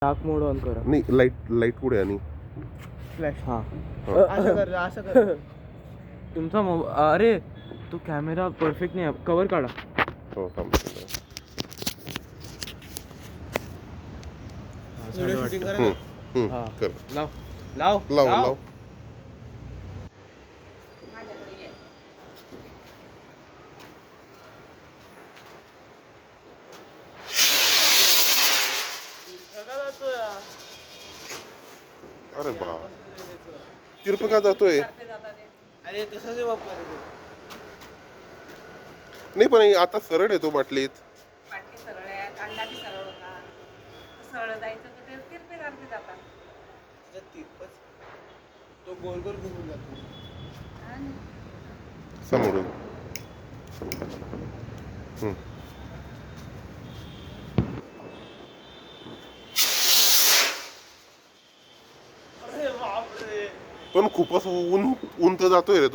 Dark mode on करा. नाही, light पुढे आणि फ्लॅश. हां असं कर तुमचा अरे तो कॅमेरा परफेक्ट नाही. कवर काढा. हो थांब. व्हिडिओ शूटिंग करा ना. हां कर. लाव लाव लाव. अरे बा, तिरप का जातोय? अरे तसंच आहे बाप्पा. नाही पण आता सरळ येतो बाटलीत. पाठी सरळ आहे, कांदा बी सरळ होता. सरळ जायचं तर ते तिरपे तिरपे जातात. त्याच्यात तिरपच तो गोल गोल घुमून जातो. आणि समोरून. अरे बापरे. पण खूपच ऊन तर जातोय रे.